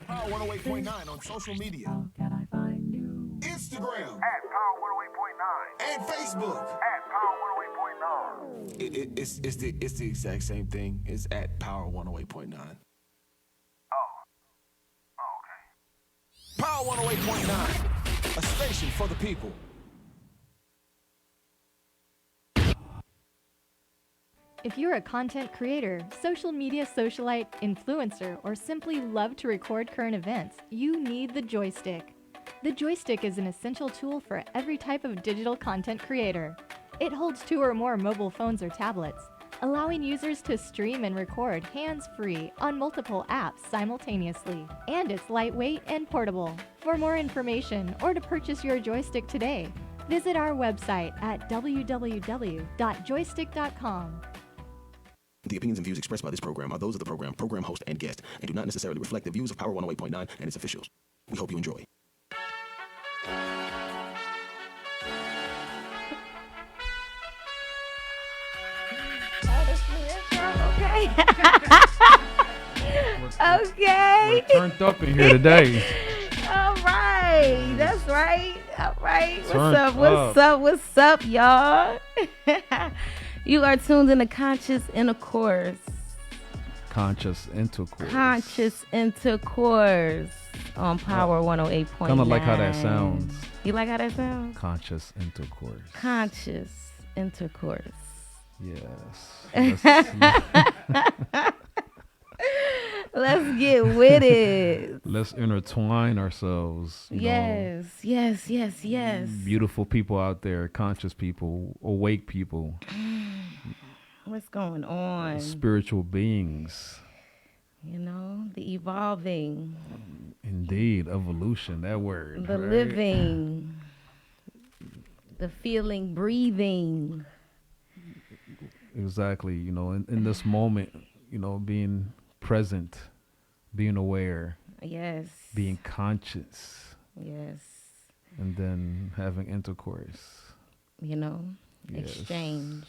Power 108.9 on social media. Instagram. At Power 108.9. And Facebook. At Power 108.9. It's the exact same thing. It's at Power 108.9. Oh, okay. Power 108.9. A station for the people. If you're a content creator, social media socialite, influencer, or simply love to record current events, you need the joystick. The joystick is an essential tool for every type of digital content creator. It holds 2 or more mobile phones or tablets, allowing users to stream and record hands-free on multiple apps simultaneously. And it's lightweight and portable. For more information or to purchase your joystick today, visit our website at www.joystick.com. The opinions and views expressed by this program are those of the program host, and guest, and do not necessarily reflect the views of Power 108.9 and its officials. We hope you enjoy. Okay. Okay. We're turned up in here today. All right. That's right. All right. Turned What's up, y'all? You are tuned in to Conscious Intercourse. Conscious intercourse. Conscious Intercourse on Power 108.9. Kind of like how that sounds. You like how that sounds? Conscious intercourse. Conscious Intercourse. Yes. Let's get with it. Let's intertwine ourselves. Yes. Beautiful people out there, conscious people, awake people, What's going on? spiritual beings. You know, the evolving, Indeed, evolution, that word. the right? living, the feeling, breathing. Exactly. In this moment, being present, being aware, Yes. being conscious, Yes. and then having intercourse. You know, Yes. exchange.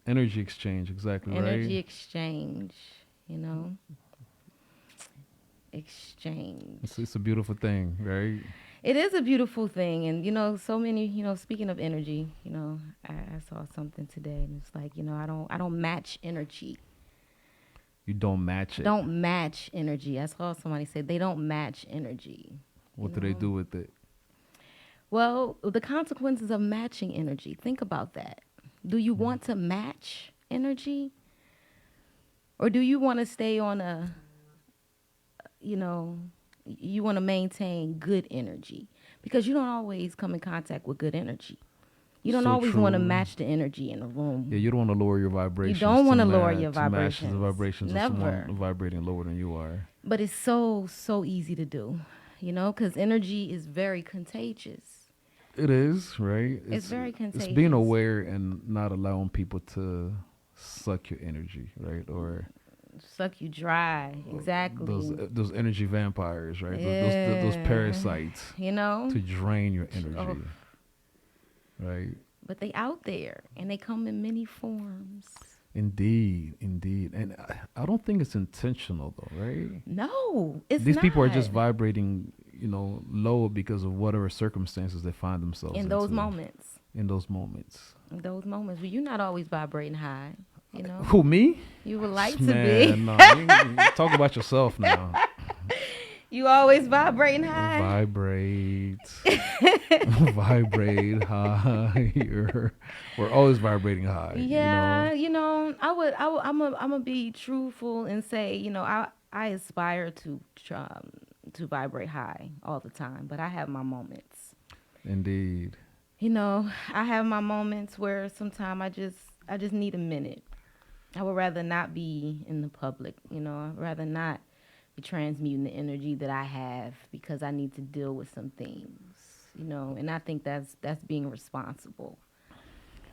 Energy exchange, exactly, Energy right? exchange, you know. Exchange. It's a beautiful thing, right? It is a beautiful thing. And, so many, speaking of energy, I saw something today and it's like, I don't match energy. You don't match it. Don't match energy. I saw somebody say they don't match energy. What do they do with it? Well, the consequences of matching energy. Think about that. Do you want to match energy? Or do you want to stay on you want to maintain good energy? Because you don't always come in contact with good energy. You don't So always want to true. match the energy in the room. Yeah, you don't want to lower your vibrations. don't wanna to lower ma- your to match vibrations. the vibrations Never. of someone vibrating lower than you are. But it's so easy to do, because energy is very contagious. It is, right? It's very It's contagious. being aware and not allowing people to suck your energy, right? Or Suck you dry. Exactly. those energy vampires, right? Those Yeah. parasites To drain your energy, Oh. right? But they out there and they come in many forms. Indeed. And I don't think it's intentional though, right? No, it's These not. people are just vibrating, low because of whatever circumstances they find themselves in those into. moments. In those moments. In those moments where you're not always vibrating high. Who, me? You would like to Man, be. no, you talk about yourself now. You always vibrating high. Vibrate. Vibrate higher. We're always vibrating high. Yeah, I'm gonna be truthful and say, I aspire to vibrate high all the time, but I have my moments. Indeed. I have my moments where sometimes I just need a minute. I would rather not be in the public, I'd rather not be transmuting the energy that I have because I need to deal with some things, and I think that's being responsible.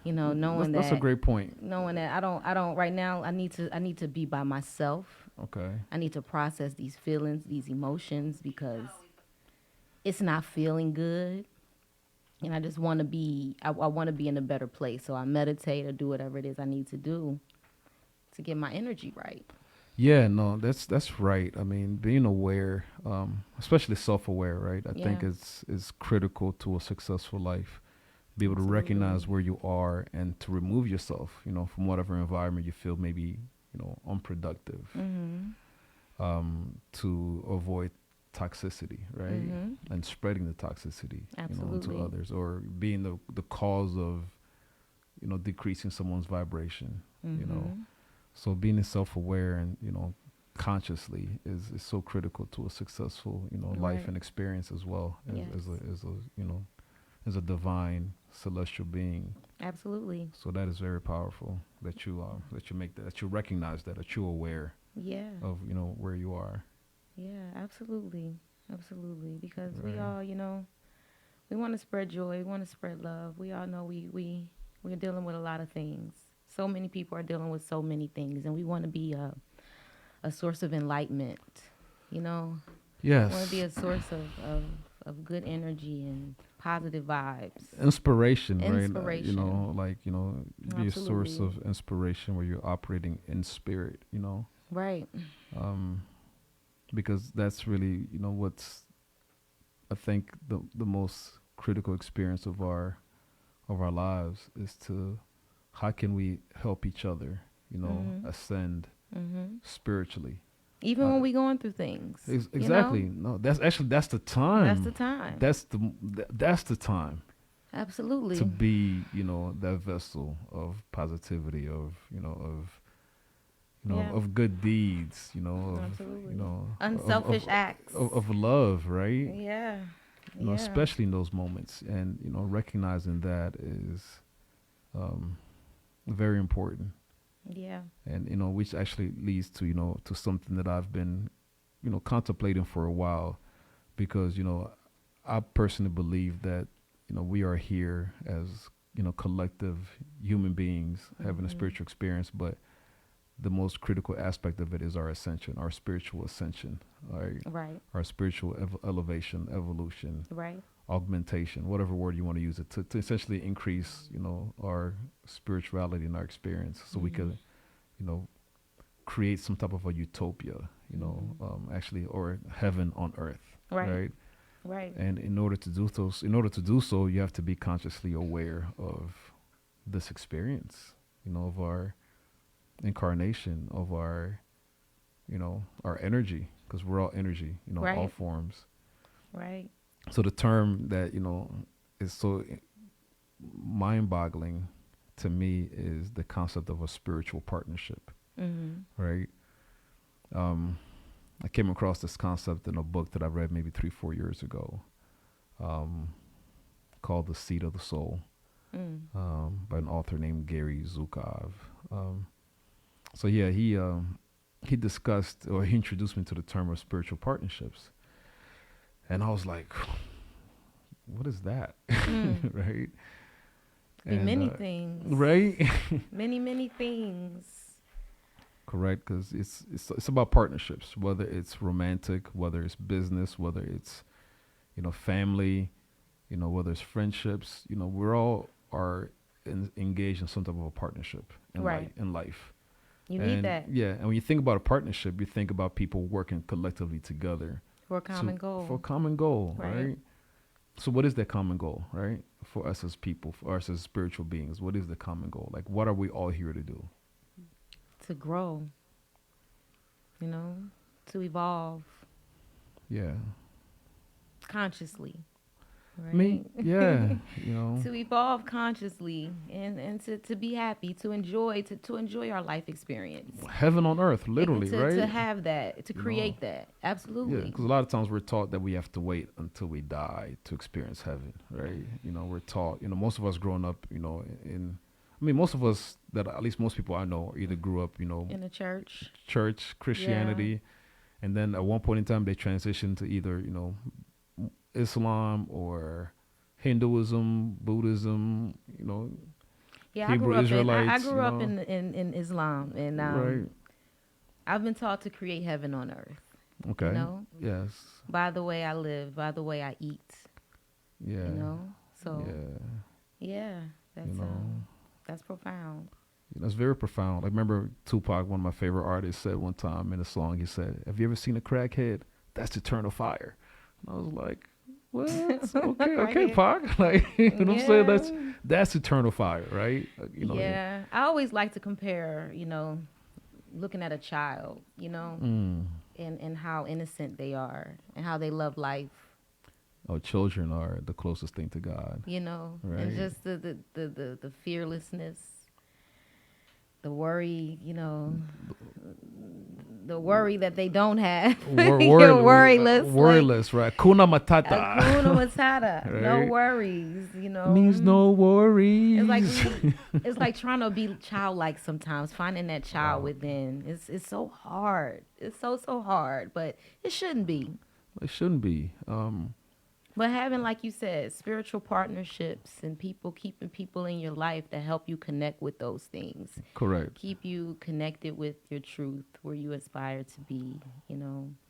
Knowing That's a great point. knowing that I don't right now, I need to be by myself. Okay. I need to process these feelings, these emotions, because it's not feeling good. And I just want to be, I want to be in a better place. So I meditate or do whatever it is I need to do to get my energy right. Yeah, no, that's right. I mean, being aware, especially self-aware, right? I think Yeah. is critical to a successful life. Be able to recognize Absolutely. where you are and to remove yourself, from whatever environment you feel maybe, unproductive, Mhm. to avoid toxicity, right? Mhm. And spreading the toxicity, into Absolutely. others, or being the cause of, decreasing someone's vibration, you know. Mhm. So being self-aware and, consciously is so critical to a successful, life Right. and experience as well Yes. as a divine celestial being. Absolutely. So that is very powerful that you recognize that you're aware Yeah. of, where you are. Yeah. Absolutely. Absolutely. Because we Right. all, we want to spread joy. We want to spread love. We all know we're dealing with a lot of things. So many people are dealing with so many things, and we want to be a source of enlightenment. You know, want to be Yes. a source of good energy and positive vibes, Inspiration, right? inspiration. Be a source Absolutely. of inspiration where you're operating in spirit, Right. um, because that's really, what's I think the most critical experience of our lives is to how can we help each other, Mhm. ascend Mhm. spiritually. Even when we going through things, Exactly. No, that's the that's the time. time. That's the time to Absolutely. be, that vessel of positivity, Yeah. of good deeds, Absolutely. of Unselfish acts. of love, right? Yeah. Yeah. Especially in those moments, and recognizing that is um, very important, Yeah. and which actually leads to to something that I've been contemplating for a while, because I personally believe that we are here as collective human beings having a Mhm. spiritual experience, but the most critical aspect of it is our ascension, our spiritual ascension, Right. our spiritual elevation, evolution, Right. augmentation, whatever word you want to use it, to essentially increase, our spirituality and our experience, so we Mhm. could, you know, create some type of a utopia, Mhm. actually, or heaven on earth, Right. right? Right. And in order to do so, you have to be consciously aware of this experience, of our incarnation, of our energy, because we're all energy, all Right. forms. Right. So the term that is so mind-boggling to me is the concept of a spiritual partnership, Mhm. right? Um, I came across this concept in a book that I read maybe 3-4 years ago, um, called "The Seat of the Soul," Mm. by an author named Gary Zukov. So yeah, he discussed, or he introduced me to the term of spiritual partnerships, and I was like, "What is that?" Mm. Right? Could be And many things. right, Many, many things. correct, because it's about partnerships, whether it's romantic, whether it's business, whether it's family, whether it's friendships. We're all are engaged in some type of a partnership Right. in life. You need And that yeah, and when you think about a partnership, you think about people working collectively together for a common for a goal. common goal, Right. right? So what is that common goal, right? For us as people, for us as spiritual beings, what is the common goal? Like, what are we all here to do? To grow, you know, to evolve Yeah. consciously. I mean, Right. yeah, To evolve consciously and to be happy, to enjoy our life experience. heaven on earth, And literally, to right? have that, to You know, create that. yeah, Absolutely. because a lot of times we're taught that we have to wait until we die to experience heaven, right? We're taught, most of us growing up, I mean, most of us that, at least most people I know, either grew up, In the church. church, Yeah. Christianity, and then at one point in time they transitioned to either, Islam or Hinduism, Buddhism, Yeah, Hebrew I Israelites, grew up in Islam, and right? I've been taught to create heaven on earth, you Okay. know, Yes. by the way I live, by the way I eat, Yeah. you know. So, Yeah. yeah, You know. that's profound. It's very profound. I remember Tupac, one of my favorite artists, said one time in a song, he said, "Have you ever seen a crackhead? That's eternal fire." And I was like, "What? Okay, okay, Pac." Like, you know what I'm saying? That's eternal fire, right? Yeah. I always like to compare, looking at a child, and how innocent they are and how they love life. Oh, children are the closest thing to God. Right. And just the fearlessness, the worry, the worry that they don't have. Worryless. Worryless, right? Kuna Matata. Hakuna Matata. Right? No worries, Means no worries. It's like trying to be childlike sometimes, finding that child within. It's so hard. It's so hard, but it shouldn't be. It shouldn't be. But having, like you said, spiritual partnerships and keeping people in your life that help you connect with those things. Correct. Keep you connected with your truth, where you aspire to be,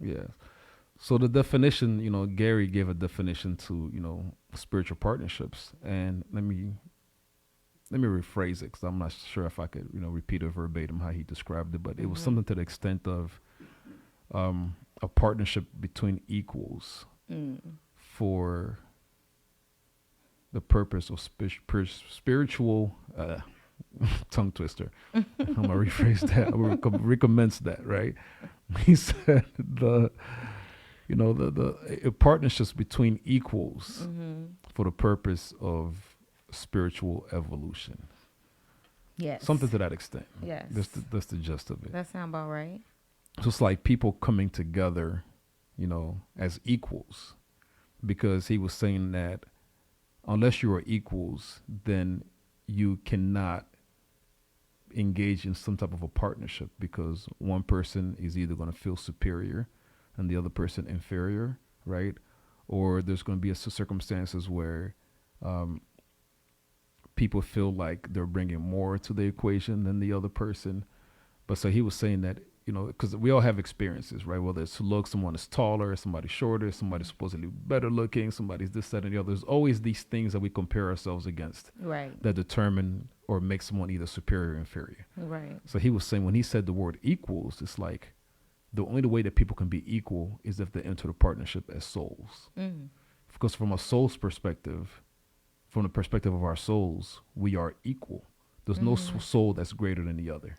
Yeah. So the definition, Gary gave a definition to, spiritual partnerships. And let me rephrase it, because I'm not sure if I could, repeat it verbatim how he described it. But it was something to the extent of a partnership between equals. For the purpose of spiritual tongue twister. I'm gonna rephrase that. I'm gonna recommence that. Right? He said the partnerships between equals for the purpose of spiritual evolution. Yes. Something to that extent. Yes. That's the gist of it. That sounds about right. So it's like people coming together, as equals. Because he was saying that unless you are equals, then you cannot engage in some type of a partnership, because one person is either going to feel superior and the other person inferior, right? Or there's going to be circumstances where people feel like they're bringing more to the equation than the other person. But so he was saying that, because we all have experiences, right? Whether it's looks, someone is taller, somebody shorter, somebody supposedly better looking, somebody's this, that, and the other. There's always these things that we compare ourselves against, right? That determine or make someone either superior or inferior, right? So he was saying when he said the word equals, it's like the only way that people can be equal is if they enter the partnership as souls. Because from a soul's perspective, from the perspective of our souls, we are equal. There's no soul that's greater than the other.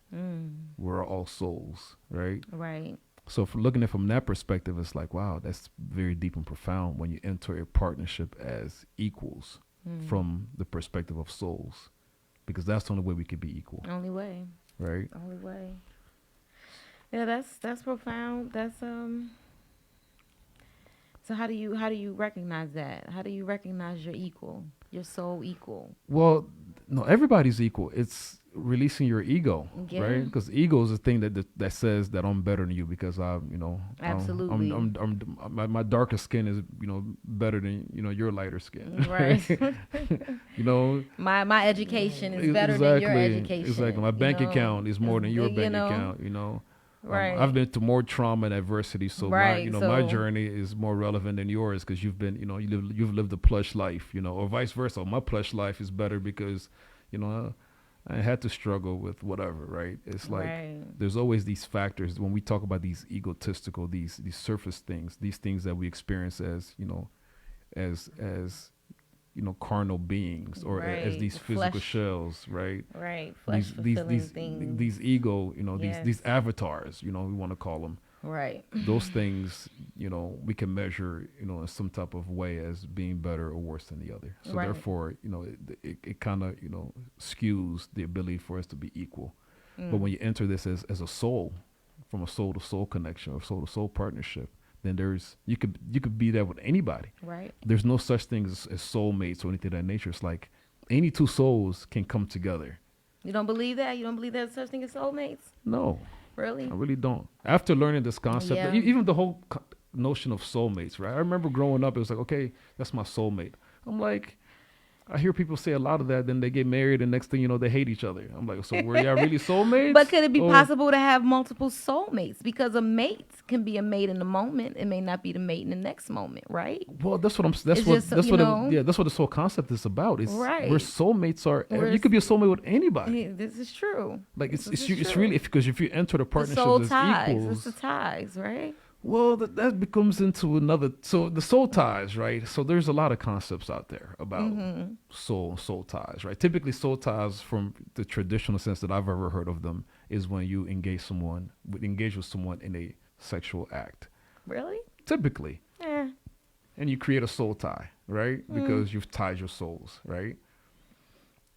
We're all souls, right? Right. So from looking at it from that perspective, it's like, wow, that's very deep and profound when you enter a partnership as equals from the perspective of souls, because that's the only way we could be equal. Only way. Right. Only way. Yeah, that's profound. That's So how do you recognize that? How do you recognize your equal, your soul equal? Well, no, everybody's equal. It's releasing your ego, right? Because ego is a thing that says that I'm better than you because absolutely. My darker skin is better than your lighter skin, right? my education is better than your education. Exactly. My bank account is more than your bank account. Right. I've been through more trauma and adversity, so my journey is more relevant than yours because you've been, you've lived a plush life, or vice versa. My plush life is better because, I had to struggle with whatever, right? It's like there's always these factors when we talk about these egotistical, these surface things, these things that we experience as, as carnal beings or as these physical shells, right? Right. These ego, these avatars, we want to call them. Right. Those things, we can measure, in some type of way as being better or worse than the other. So therefore, it kind of, skews the ability for us to be equal. But when you enter this as a soul, from a soul to soul connection or soul to soul partnership, then you could be there with anybody. Right. There's no such thing as soulmates or anything of that nature. It's like any two souls can come together. You don't believe that? You don't believe there's such thing as soulmates? No. Really? I really don't. After learning this concept, even the whole notion of soulmates, right? I remember growing up, it was like, okay, that's my soulmate. I'm like, I hear people say a lot of that. Then they get married, and next thing you know, they hate each other. I'm like, so were y'all really soulmates? But could it be Or- possible to have multiple soulmates? Because a mate can be a mate in the moment. It may not be the mate in the next moment, right? Well, that's what I'm. That's It's what. just, That's you what. know- Yeah, that's what this whole concept is about. Is Right. where soulmates are. Where You could be a soulmate with anybody. Yeah, this is true. Like This it's is true. really because if you enter the The partnership soul as ties. equals, It's the ties, right? well, that becomes into another. So the soul ties, right? So there's a lot of concepts out there about Mm-hmm. soul ties, right? Typically, soul ties, from the traditional sense that I've ever heard of them, is when you engage with someone in a sexual act. Really? Typically, Eh. and you create a soul tie, right? Mm. Because you've tied your souls, right?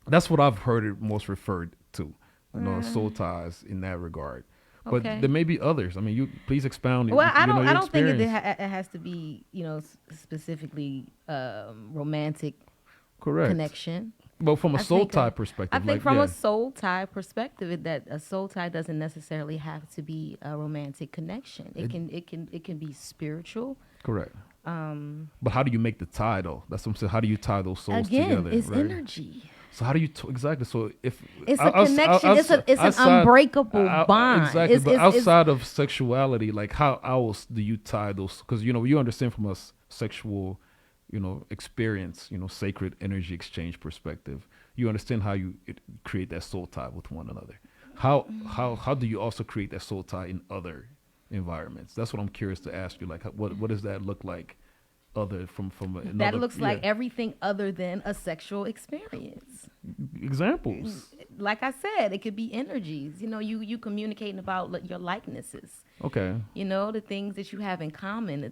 That's what I've heard it most referred to, soul ties in that regard. But Okay. there may be others. I mean, you please expound. Well, I your don't think it, experience. it has to be, specifically romantic Correct. connection. But from a I soul think, tie perspective, I think like, from yeah, a soul tie perspective, that a soul tie doesn't necessarily have to be a romantic connection. It can be spiritual. correct. But how do you make the tie though? That's what I'm saying. How do you tie those souls Again, together? it's right? energy. So how do you exactly? So if It's a connection. It's an unbreakable bond. Exactly. It's, But it's, outside of sexuality, like how else do you tie those? Because you understand from a sexual, experience, sacred energy exchange perspective. You understand how you create that soul tie with one another. How do you also create that soul tie in other environments? That's what I'm curious to ask you. Like, what does that look like? Other from another, that looks like yeah. everything other than a sexual experience. Examples. Like I said, it could be energies. You communicating about your likenesses. Okay. The things that you have in common.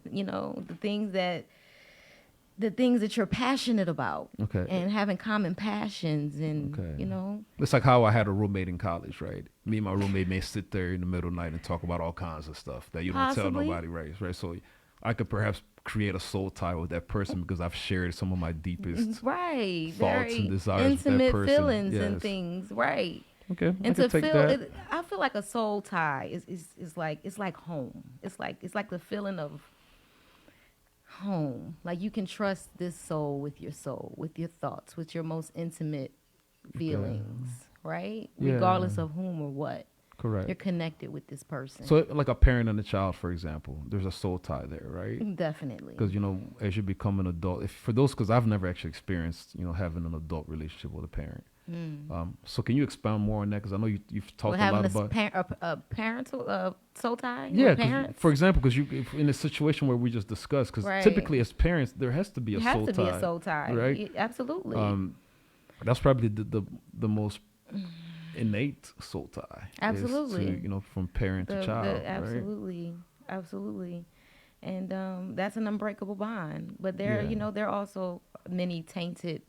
The things that you're passionate about. Okay. And having common passions and Okay. It's like how I had a roommate in college, right? Me and my roommate may sit there in the middle of the night and talk about all kinds of stuff that you don't tell Possibly. nobody, right? So I could perhaps create a soul tie with that person because I've shared some of my deepest right, thoughts very and desires with that intimate person. feelings and Yes. things, right? Okay, I And can to take feel that. it, I feel like a soul tie is like home. It's like the feeling of home. Like you can trust this soul, with your thoughts, with your most intimate feelings, right? Yeah. Regardless of whom or what. Correct. You're connected with this person. So like a parent and a child, for example, there's a soul tie there, right? Definitely. Because as you become an adult, because I've never actually experienced having an adult relationship with a parent. So can you expound more on that? Because I know you've talked a lot about a parental soul tie. yeah. With parents. For example, because in a situation where we just discussed, because Right. typically as parents there has to be a It has soul to tie. be a soul tie, right? Absolutely. That's probably the most innate soul tie. is Absolutely. to, from parent to child. Right? Absolutely, and that's an unbreakable bond. But there are also many tainted,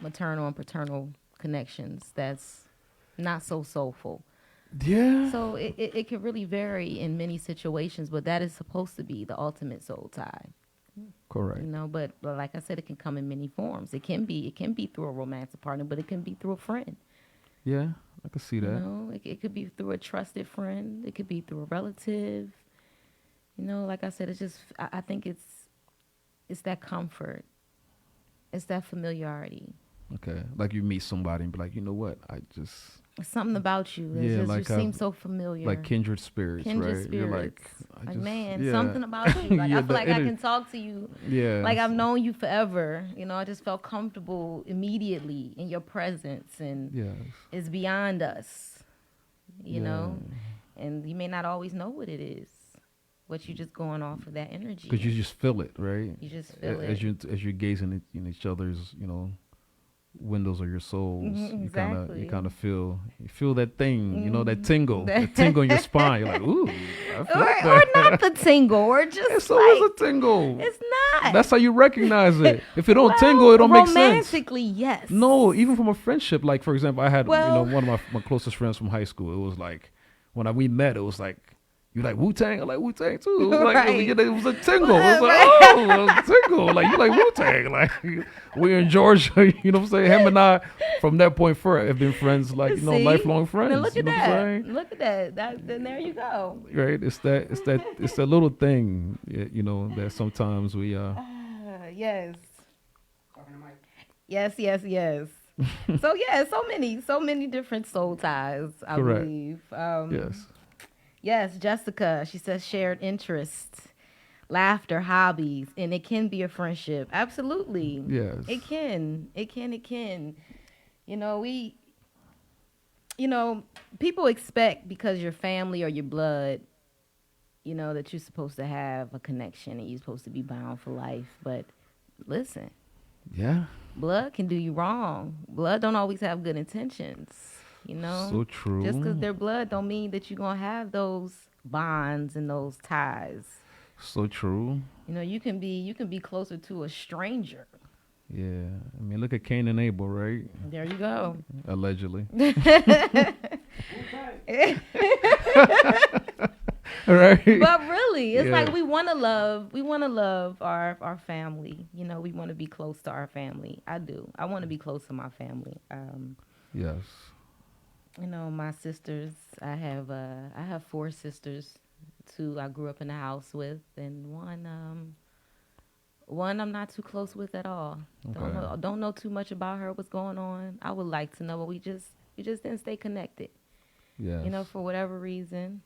maternal and paternal connections that's not so soulful. Yeah. So it can really vary in many situations, but that is supposed to be the ultimate soul tie. Correct. But like I said, it can come in many forms. It can be through a romantic partner, but it can be through a friend. Yeah, I can see that. It could be through a trusted friend. It could be through a relative. Like I said, it's just I think it's that comfort. It's that familiarity. Okay, like you meet somebody and be like, you know what, It's something about you. Yeah, You like seem so familiar. like kindred spirits, Kindred right? spirits. You're like, Man, yeah. something about you. Like Yeah, I feel the like I ener- can talk to you. Yeah. Like I've known you forever. I just felt comfortable immediately in your presence, and Yes. it's beyond us. Yeah. And you may not always know what it is, but you're just going off of that energy. Because you just feel it, right? You just feel as it. you're gazing in each other's, windows of your souls. You kind Exactly. of feel that thing, that tingle, that tingle in your spine. You're like, ooh, I feel Or that. not the tingle, or just It's like, always a tingle. it's not. That's how you recognize it. If it don't tingle, it don't make sense. Romantically, yes. No, even from a friendship. Like, for example, I had, Well- one of my closest friends from high school. It was like, when we met, it was like, you like Wu-Tang? I like Wu-Tang too. It was like, Right. it was a tingle. It was like, oh, it was a tingle. Like, you like Wu-Tang. Like, we're in Georgia, you know what I'm saying? Him and I, from that point forward, have been friends, like, See? lifelong friends. Now look you at know what I'm that. saying? Look at that. Then there you go. Right? It's that little thing, that sometimes we, Yes. Yes, yes, yes. So yeah, so many different soul ties, I Correct. believe. Yes. Yes, Jessica, she says shared interests, laughter, hobbies, and it can be a friendship. Absolutely. Yes. It can. It can. You know, you know, people expect because you're family or your blood, you know, that you're supposed to have a connection and you're supposed to be bound for life. But listen, Yeah. blood can do you wrong. Blood don't always have good intentions, you know? So true. Just because they're blood don't mean that you're going to have those bonds and those ties. So true. You know, you can be closer to a stranger. Yeah. I mean, look at Cain and Abel, right? There you go. Allegedly. Right. But really, it's Yeah. like we want to love our family. You know, we want to be close to our family. I do. I want to be close to my family. Yes. You know, my sisters. I have 4 sisters. 2 I grew up in the house with, and one I'm not too close with at all. Okay. Don't know too much about her. What's going on? I would like to know, but we just didn't stay connected. Yes. You know, for whatever reason.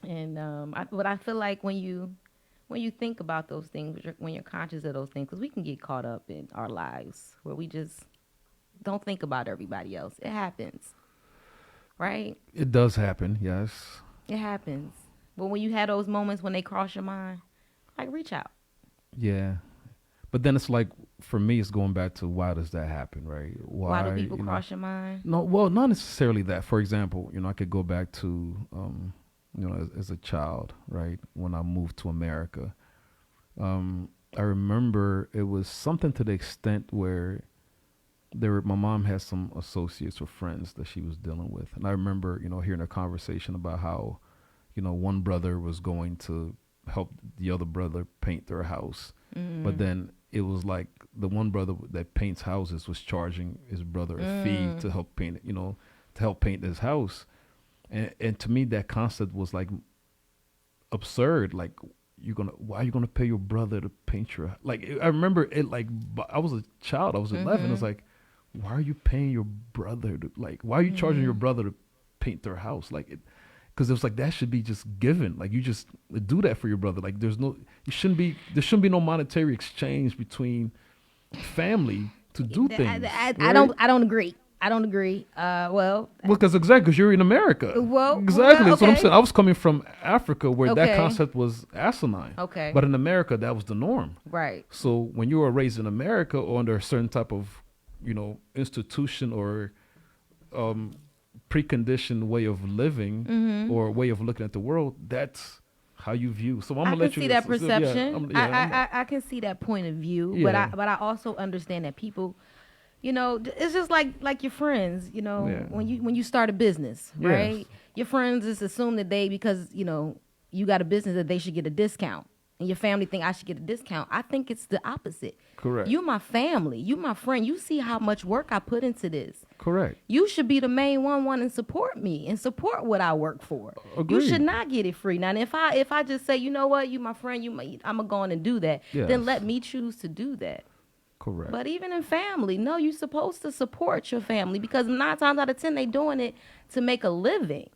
And but I feel like when you think about those things, when you're conscious of those things, because we can get caught up in our lives where we just don't think about everybody else. It happens, right? It does happen. Yes. It happens. But when you have those moments when they cross your mind, like reach out. Yeah. But then it's like, for me, it's going back to why does that happen, right? Why do people you know? cross your mind? No, well, not necessarily that. For example, you know, I could go back to, you know, as a child, right? When I moved to America, I remember it was something to the extent where my mom had some associates or friends that she was dealing with. And I remember, you know, hearing a conversation about how, you know, one brother was going to help the other brother paint their house. Mm-hmm. But then it was like the one brother that paints houses was charging his brother a fee to help paint it, you know, to help paint his house. And to me, that concept was like absurd. Like, why are you gonna pay your brother to paint your, like, I remember it, like, I was a child, I was 11. It's like, why are you paying your brother to, like, why are you charging your brother to paint their house? Like, because it was like, that should be just given. Like, you just do that for your brother. Like, there shouldn't be no monetary exchange between family to do things. I don't agree. I don't agree. Well, because you're in America. Well, exactly. That's what I'm okay. saying. I was coming from Africa where that Okay. concept was asinine. Okay. But in America, that was the norm. right. So when you were raised in America or under a certain type of, you know, institution or preconditioned way of living or way of looking at the world, that's how you view. So I'm gonna I let can you see that yeah, perception. I can see that point of view, but Yeah. I also understand that people, you know, it's just like your friends, you know, Yeah. when you start a business, Yes. right? Your friends just assume that because, you know, you got a business that they should get a discount. And your family think I should get a discount. I think it's the opposite. Correct. You my family. You my friend. You see how much work I put into this. Correct. You should be the main one and support me and support what I work for. Agreed. You should not get it free. Now, if I just say, you know what, you my friend, I'm gonna go on and do that, then Yes. let me choose to do that. Correct. But even in family, no, you're supposed to support your family because 9 times out of 10 they doing it to make a living.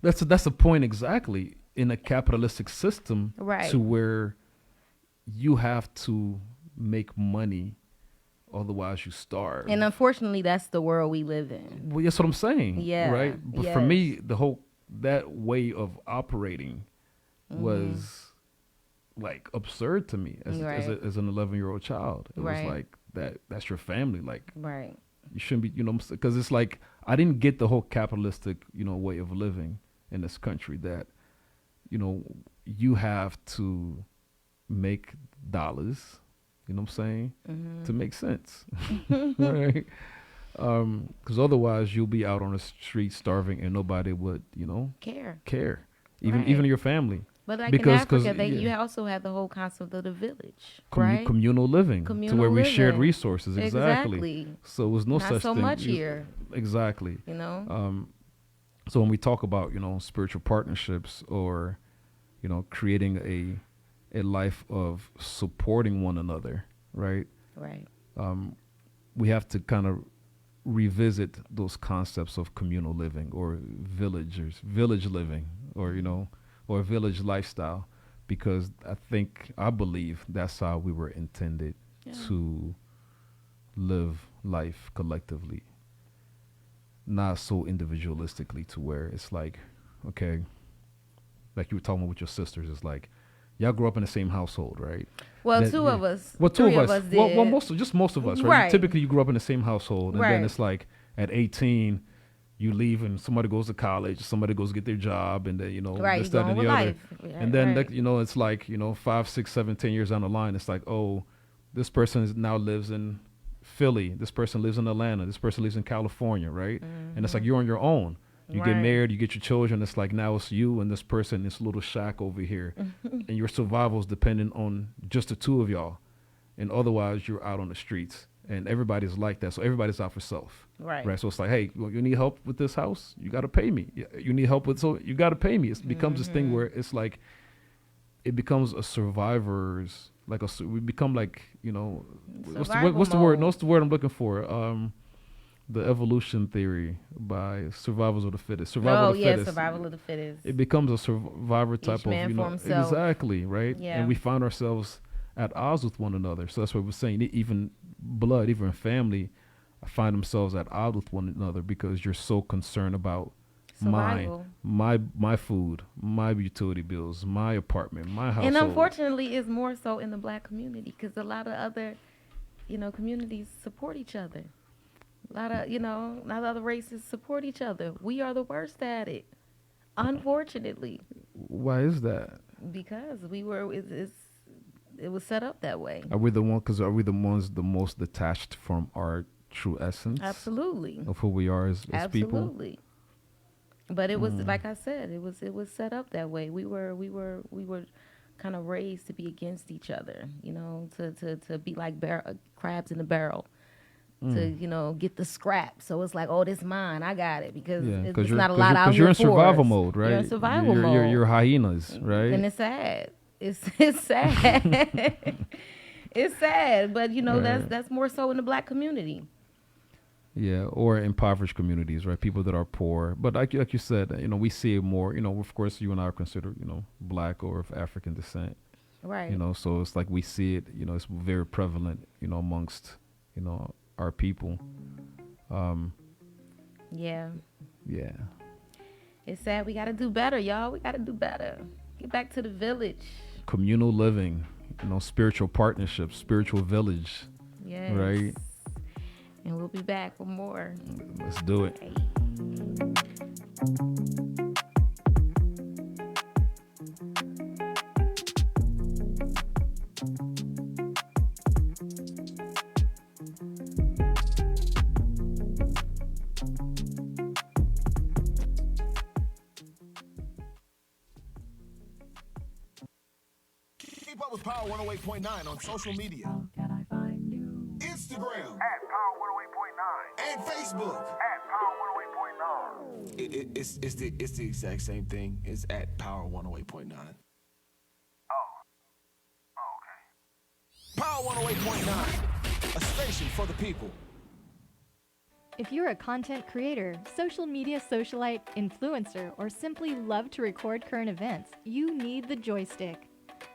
That's the point exactly. In a capitalistic system, Right. to where you have to make money, otherwise you starve. And unfortunately, that's the world we live in. Well, that's what I'm saying. Yeah, Right. But for yes. me, that way of operating was like absurd to me as Right. as an 11-year-old child. It Right. was like that's your family. Like, Right. you shouldn't be, you know, because it's like I didn't get the whole capitalistic, you know, way of living in this country that, you know, you have to make dollars, you know what I'm saying, to make sense, right? Because otherwise you'll be out on the street starving and nobody would, you know, Care. even Right. even your family. But like Because- in 'cause, Africa, yeah. you also have the whole concept of the village, right? Communal living, to Communal where we shared living. resources. Exactly. So it was no Not such so thing. much here, Exactly. you know. So when we talk about, you know, spiritual partnerships or, you know, creating a life of supporting one another, right? Right. we have to kind of revisit those concepts of communal living or village living, or or village lifestyle, because I believe that's how we were intended to live life collectively, not so individualistically to where it's like, okay, like you were talking about with your sisters, it's like y'all grew up in the same household, right? Well, two of us. Well, two three of us. did. Well, most of us, right? Right. Typically, you grew up in the same household, and then Right. it's like at 18, you leave, and somebody goes to college, somebody goes to get their job, and then Right, this, you that, go and on the with other. life. And then Right. it's like 5, 6, 7, 10 years down the line, it's like, oh, this person now lives in Philly, this person lives in Atlanta, this person lives in California, right? And it's like you're on your own. You get Right. married, you get your children. It's like now it's you and this person in this little shack over here, and your survival is dependent on just the two of y'all, and otherwise you're out on the streets. And everybody's like that, so everybody's out for self. Right. So it's like, hey, you need help with this house? You got to pay me. You need help with you got to pay me. It becomes this thing where it's like, it becomes a survivor's we become like what's the word? What's the word I'm looking for? The evolution theory by survivors of the fittest. Survival of the fittest. Survival of the fittest. It becomes a survivor type Each man of for himself. exactly, right? Yeah. And we find ourselves at odds with one another. So that's what we're saying. Even blood, even family, find themselves at odds with one another because you're so concerned about Survival. my food, my utility bills, my apartment, my household. And unfortunately, it's more so in the Black community because a lot of other, communities support each other. A lot of other races support each other. We are the worst at it, unfortunately, Why is that? because it was set up that way. Are we the ones the most detached from our true essence? Absolutely. Of who we are as people? Absolutely. But it was like I said, it was set up that way. We were kind of raised to be against each other, to be like crabs in a barrel, to get the scrap. So it's like, oh, this mine, I got it, because it's not a lot out here. Because you're in for survival us. mode, right? You're in survival mode. You're hyenas, right? And it's sad. It's sad. It's sad, but that's more so in the Black community. Yeah, or impoverished communities, right? People that are poor. But like you said, we see it more. Of course, you and I are considered, Black or of African descent. Right. So it's like we see it. It's very prevalent. Amongst our people. Yeah. Yeah. It's sad. We got to do better, y'all. We got to do better. Get back to the village. Communal living. Spiritual partnerships, spiritual village. Yes. Right. And we'll be back with more. Let's do it. Keep up with Power 108.9 on social media. Instagram At Power 108.9. and Facebook. At Power 108.9. It's the exact same thing. It's at Power 108.9. Okay. Power 108.9, a station for the people. If you're a content creator, social media socialite, influencer, or simply love to record current events, you need the joystick.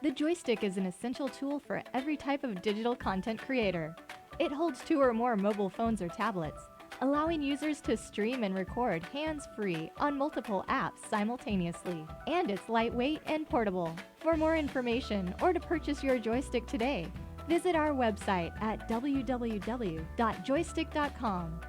The joystick is an essential tool for every type of digital content creator. It holds 2 or more mobile phones or tablets, allowing users to stream and record hands-free on multiple apps simultaneously. And it's lightweight and portable. For more information or to purchase your joystick today, visit our website at www.joystick.com.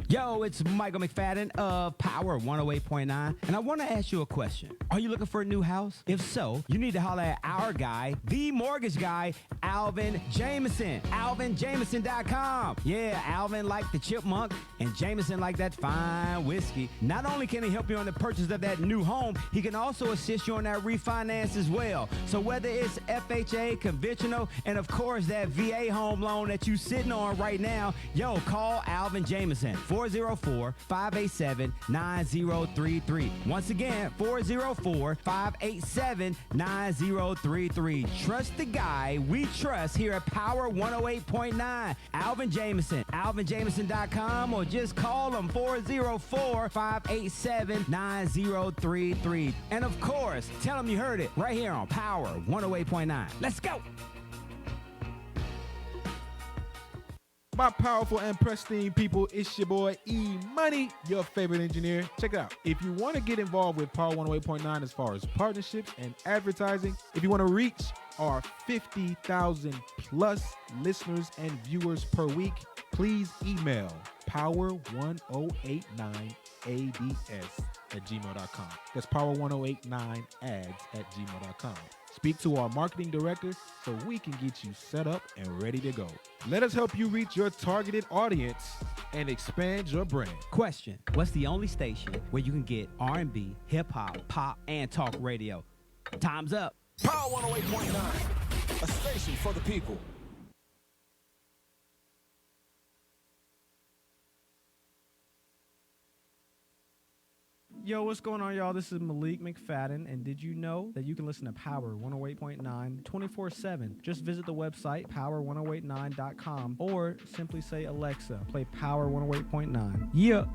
Yo, it's Michael McFadden of Power 108.9, and I want to ask you a question. Are you looking for a new house? If so, you need to holler at our guy, the mortgage guy, Alvin Jameson. AlvinJameson.com. Yeah, Alvin like the chipmunk, and Jameson like that fine whiskey. Not only can he help you on the purchase of that new home, he can also assist you on that refinance as well. So whether it's FHA, conventional, and of course that VA home loan that you sitting on right now, yo, call Alvin Jameson. 404-587-9033. Once again, 404-587-9033. Trust the guy we trust here at Power 108.9. Alvin Jameson. AlvinJameson.com, or just call him 404-587-9033. And of course, tell him you heard it right here on Power 108.9. Let's go. My powerful and pristine people, it's your boy E Money, your favorite engineer. Check it out. If you want to get involved with Power 108.9 as far as partnerships and advertising, if you want to reach our 50,000 plus listeners and viewers per week, please email power1089ads@gmail.com. That's power1089ads@gmail.com. Speak to our marketing director so we can get you set up and ready to go. Let us help you reach your targeted audience and expand your brand. Question: what's the only station where you can get R&B, hip hop, pop, and talk radio? Time's up. Power 108.9, a station for the people. Yo, what's going on, y'all? This is Malik McFadden, and did you know that you can listen to Power 108.9 24/7? Just visit the website, power1089.com, or simply say, Alexa, play Power 108.9. Yeah.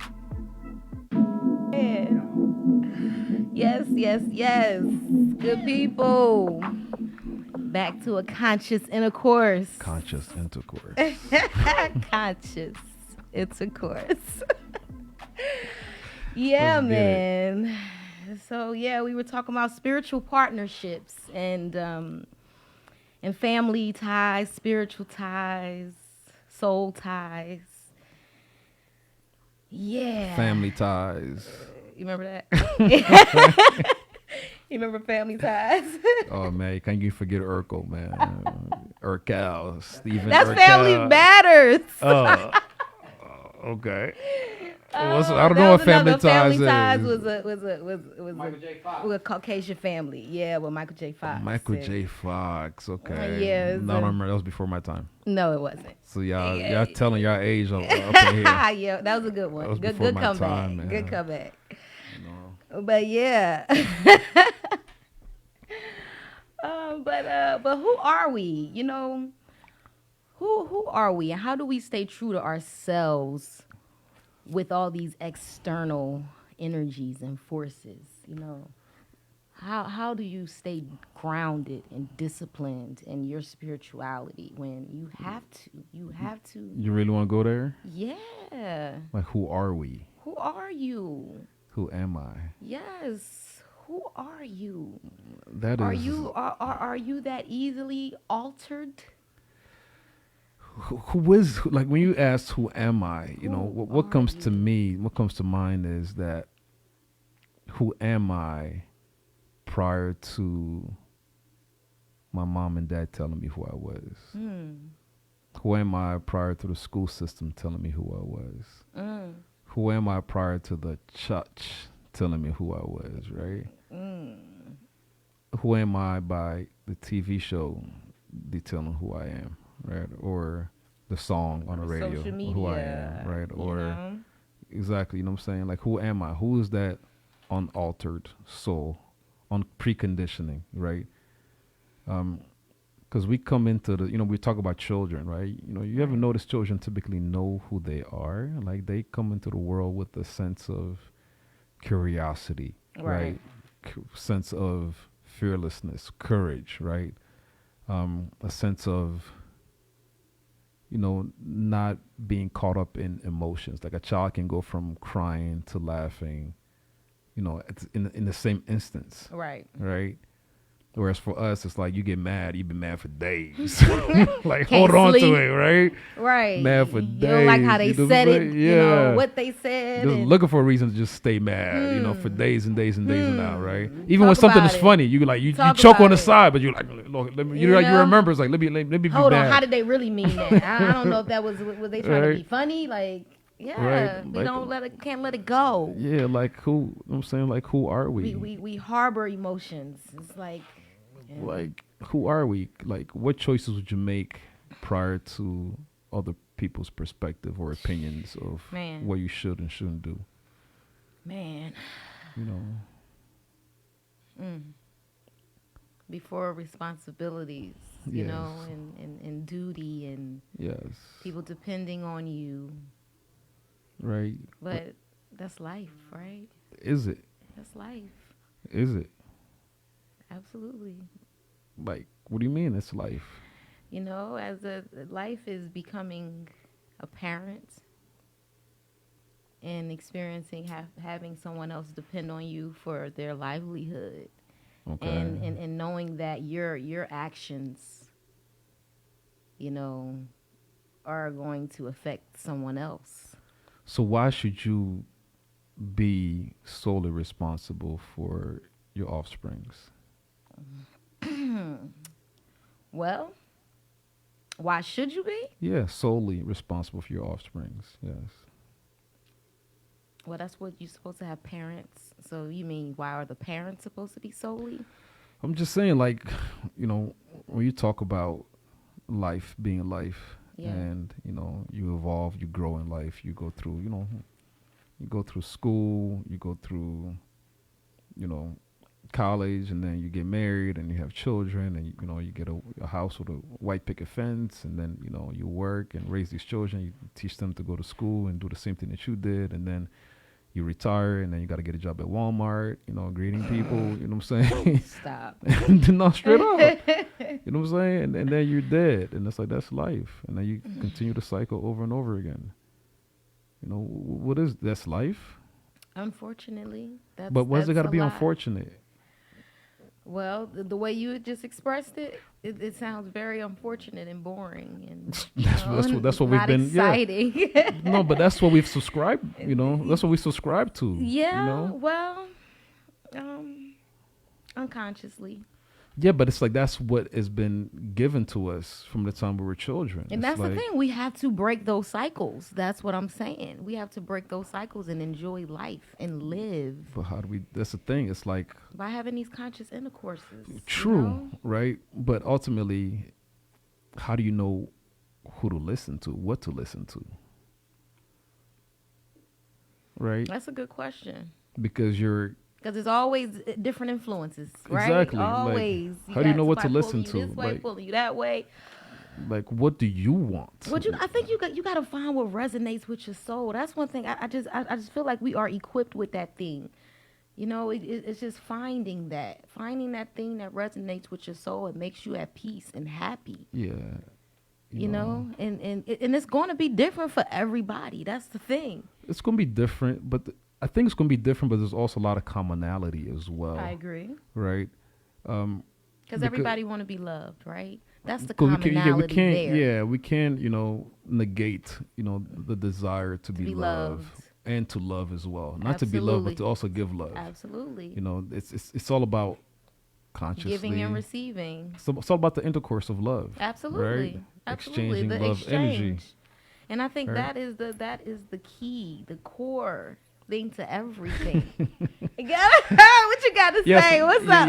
Yes, yes, yes. Good people. Back to a conscious intercourse. Conscious intercourse. Conscious intercourse. Yeah, Let's get man. So yeah, we were talking about spiritual partnerships and family ties, spiritual ties, soul ties. Yeah. Family ties. You remember that? You remember family ties? Oh man, can't you forget Urkel, man? Urkel, Stephen. That's Urkel. Family Matters. Oh, okay. I don't know what Family Ties is. Family Ties was Michael J. Fox. With a Caucasian family. Yeah, with Michael J. Fox. Michael J. Fox. Okay. Yeah. No, I don't remember. That was before my time. No, it wasn't. So y'all telling y'all age up in here. Yeah, that was a good one. That was Good before my comeback. time, man. Good comeback. No. But yeah. But who are we? You know, who are we, and how do we stay true to ourselves with all these external energies and forces? You know, how do you stay grounded and disciplined in your spirituality when you have to? You really want to go there? Yeah. Like, who are we? Who are you? Who am I? Yes. Who are you? Are you that easily altered? Who is, like, when you ask who am I, you know, what comes to me, what comes to mind is that who am I prior to my mom and dad telling me who I was? Who am I prior to the school system telling me who I was? Who am I prior to the church telling me who I was, right? Who am I by the TV show detailing who I am, right? Or the song on the radio, social media, who I am, right? Or know? exactly, you know what I'm saying? Like, who am I? Who is that unaltered soul, on preconditioning, right? Because we come into the, you know, we talk about children, right? You know, you ever notice children typically know who they are? Like, they come into the world with a sense of curiosity, right? Sense of fearlessness, courage, right? A sense of, you know, not being caught up in emotions. Like, a child can go from crying to laughing, you know, in the same instance. Right. Right. Whereas for us, it's like, you get mad, you've been mad for days. Like, hold on sleep. to it, right? Right. Mad for days. You don't like how they you know said what I'm it, saying? you know, what they said. Just and looking for a reason to just stay mad, you know, for days and days and days and out, right? Even Talk when something about is it. funny, you like you Talk choke about on the it. side, but you're like, look, let me, you You like, you know? remember, it's like, let me be Hold mad. on, how did they really mean that? I don't know if that was they trying to be Right. funny, like. Yeah, Right. we Like- don't can't let it go. Yeah, like, who, you know what I'm saying, like, who are we? We harbor emotions. It's like, Like, who are we? Like, what choices would you make prior to other people's perspective or opinions of Man. what you should and shouldn't do. Man. You know. Before responsibilities, you know, and duty and people depending on you. Right. But that's life, right? Is it? That's life. Is it? Absolutely. Like, what do you mean it's life? You know, as a life is becoming a parent and experiencing having someone else depend on you for their livelihood. Okay. And knowing that your actions, you know, are going to affect someone else. So why should you be solely responsible for your offsprings? Well, why should you be? Yeah, solely responsible for your offsprings. Yes. Well, that's what you're supposed to have parents. So you mean why are the parents supposed to be solely? I'm just saying, like, you know, when you talk about life being life, and, you know, you evolve, you grow in life, you go through, you know, you go through school, you go through, you know, college, and then you get married and you have children, and, you know, you get a house with a white picket fence, and then, you know, you work and raise these children, you teach them to go to school and do the same thing that you did, and then you retire, and then you got to get a job at Walmart, you know, greeting people, you know what I'm saying? Stop. No, straight up. You know what I'm saying? And then you're dead, and it's like, that's life. And then you continue the cycle over and over again. You know, what is, that's life? Unfortunately. But why's it got to be lot. unfortunate? Well, the way you just expressed it sounds very unfortunate and boring, and that's what we've been exciting. Yeah. No, but that's what we've subscribed. You know, that's what we subscribe to. Yeah. You know? Well, unconsciously. Yeah, but it's like that's what has been given to us from the time we were children. And that's the thing. We have to break those cycles. That's what I'm saying. We have to break those cycles and enjoy life and live. But how do we? That's the thing. It's like by having these conscious intercourses. True, you know? Right? But ultimately, how do you know who to listen to, what to listen to? Right? That's a good question. Because there's always different influences, right? Exactly. Always. Like, how do you know what to listen to? This way, like, pulling you that way. Like, what do you want? I think you got to find what resonates with your soul. That's one thing. I just feel like we are equipped with that thing. You know, it's just finding that thing that resonates with your soul and makes you at peace and happy. Yeah. You know, and it's going to be different for everybody. That's the thing. It's going to be different, but I think it's going to be different, but there's also a lot of commonality as well. I agree. Right? Because everybody want to be loved, right? That's the commonality we can't, there. Yeah, we can't, you know, negate, you know, the desire to be loved and to love as well. Not to be loved, but to also give love. Absolutely. You know, it's all about consciously giving and receiving. So it's all about the intercourse of love. Absolutely. Right? Absolutely. Exchanging The love energy. And I think that is the key, the core thing to everything. What you got to say? What's up?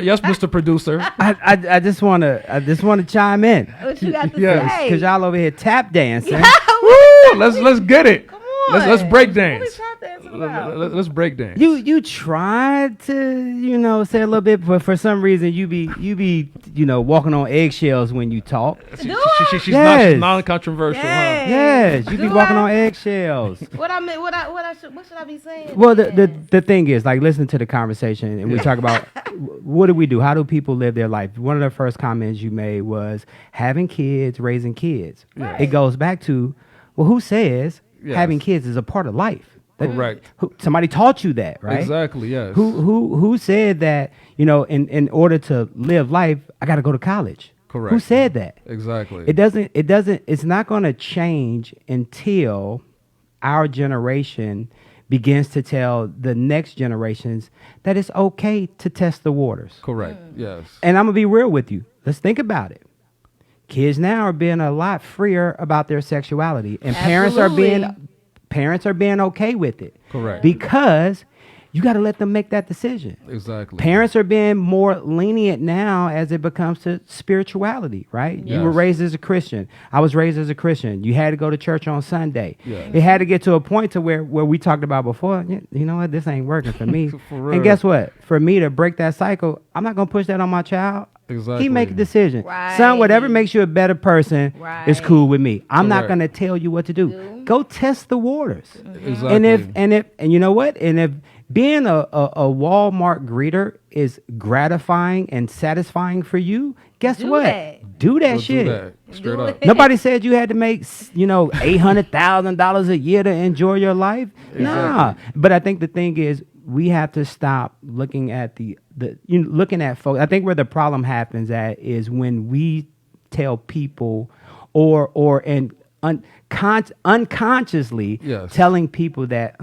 Yes, Mr. Producer. I just want to chime in. What you got to say? Because y'all over here tap dancing. Woo! Let's get it. Come on. Let's break dance. What are we tap dancing about? Let's break dance. You tried to say a little bit, but for some reason you be walking on eggshells when you talk. She's not non-controversial, huh? Yes, you be walking on eggshells. What should I be saying? Well, the thing is, like, listen to the conversation, and we talk about what do we do? How do people live their life? One of the first comments you made was having kids, raising kids. Right. It goes back to, well, who says having kids is a part of life? Correct. Somebody taught you that, right? Exactly. Yes. Who said that? In order to live life, I got to go to college. Correct. Who said that? Exactly. It's not going to change until our generation begins to tell the next generations that it's okay to test the waters. Correct. Yes. And I'm going to be real with you. Let's think about it. Kids now are being a lot freer about their sexuality, and parents are being okay with it. Correct. Because You got to let them make that decision. Exactly. Parents are being more lenient now as it becomes to spirituality, right? You were Yes. raised as a Christian. I was raised as a Christian. You had to go to church on Sunday. Yes. It had to get to a point to where we talked about before, you know what, this ain't working for me. For real. And guess what? For me to break that cycle, I'm not going to push that on my child. Exactly. He make a decision. Right. Son, whatever makes you a better person is cool with me. I'm not Correct. going to tell you what to do. Go test the waters. Exactly. And you know what? And if being a Walmart greeter is gratifying and satisfying for you, guess Do what? that. Do that Go shit. do that. Straight Do up. it. Nobody said you had to make, $800,000 a year to enjoy your life. Nah. But I think the thing is, we have to stop looking at looking at folks. I think where the problem happens at is when we tell people unconsciously Yes. telling people that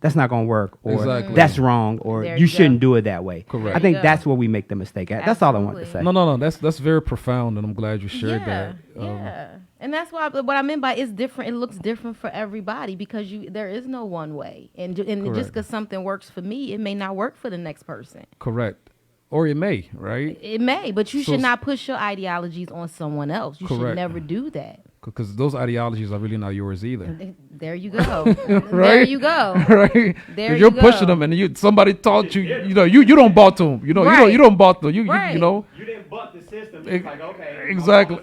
that's not going to work, or Exactly. that's wrong, or There you you shouldn't go. do it that way. Correct. I think There you that's go. where we make the mistake at. That's all I want to say. No. That's very profound, and I'm glad you shared Yeah, that. yeah. And that's why what I meant by it's different. It looks different for everybody because there is no one way. And just Correct. because something works for me, it may not work for the next person. Correct. Or it may, right? It may, but you So should not push your ideologies on someone else. You should Correct. never do that. Because those ideologies are really not yours either. There you go. There you go. Right? There 'Cause you you're pushing go. them, and somebody taught you. You know, you don't bought them. You know, Right. you don't bought them. You Right. know. You didn't butt the system. It's like, okay, exactly.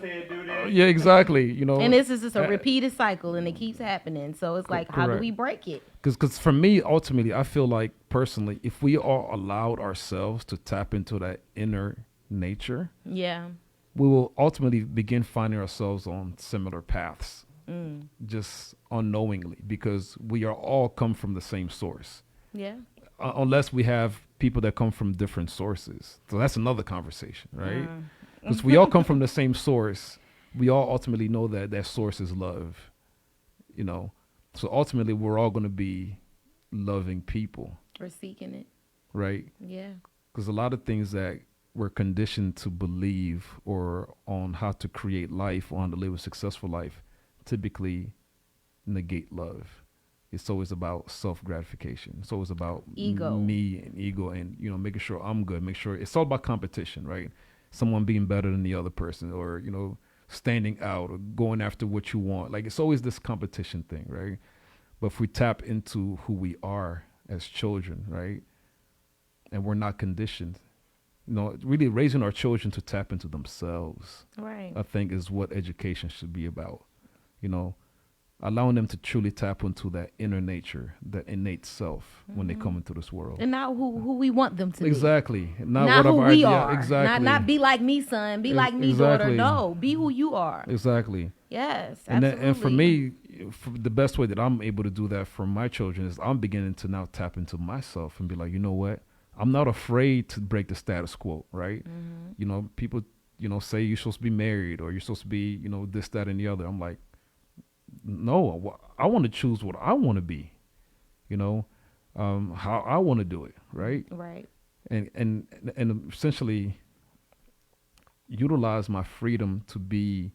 Yeah, exactly. You know. And this is just a repeated cycle, and it keeps happening. So it's like, how do correct. we break it? Because for me, ultimately, I feel like personally, if we all allowed ourselves to tap into that inner nature, Yeah. we will ultimately begin finding ourselves on similar paths, just unknowingly, because we are all come from the same source. Yeah. Unless we have people that come from different sources. So that's another conversation, right? Because we all come from the same source. We all ultimately know that that source is love, you know. So ultimately, we're all going to be loving people, We're seeking it. right? Yeah. Because a lot of things that we're conditioned to believe or on how to create life or how to live a successful life typically negate love. It's always about self-gratification. It's always about Ego. me and ego and, you know, making sure I'm good, make sure it's all about competition, right? Someone being better than the other person, or, you know, standing out or going after what you want. Like, it's always this competition thing, right? But if we tap into who we are as children, right? And we're not conditioned, you know, really raising our children to tap into themselves, Right. I think is what education should be about. You know, allowing them to truly tap into that inner nature, that innate self when they come into this world. And not who we want them to be. Exactly. Not what who our we idea- are. Exactly. Not be like me, son. Be like me, daughter. Exactly. No, be who you are. Exactly. Yes, And absolutely. and for me, the best way that I'm able to do that for my children is I'm beginning to now tap into myself and be like, you know what? I'm not afraid to break the status quo, right? You know, people, you know, say you're supposed to be married or you're supposed to be, you know, this, that, and the other. I'm like, no, I want to choose what I want to be, you know, how I want to do it, right? Right. And essentially utilize my freedom to be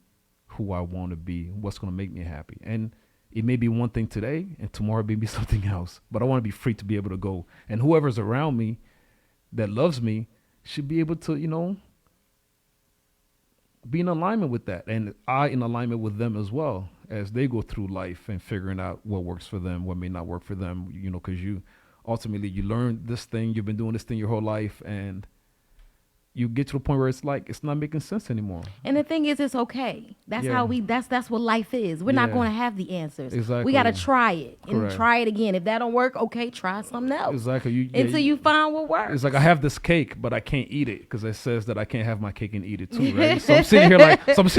who I want to be, what's going to make me happy. And it may be one thing today and tomorrow it may be something else, but I want to be free to be able to go. And whoever's around me that loves me should be able to, you know, be in alignment with that. And I in alignment with them as well as they go through life and figuring out what works for them, what may not work for them, you know, because you ultimately you learn this thing, you've been doing this thing your whole life, and you get to the point where it's like it's not making sense anymore. And the thing is, it's okay. That's Yeah. how that's what life is. We're not Yeah. going to have the answers. Exactly. We got to try it and Correct. try it again. If that don't work, okay, try something else. Exactly. Until you find what works. It's like I have this cake, but I can't eat it because it says that I can't have my cake and eat it too, right? So I'm sitting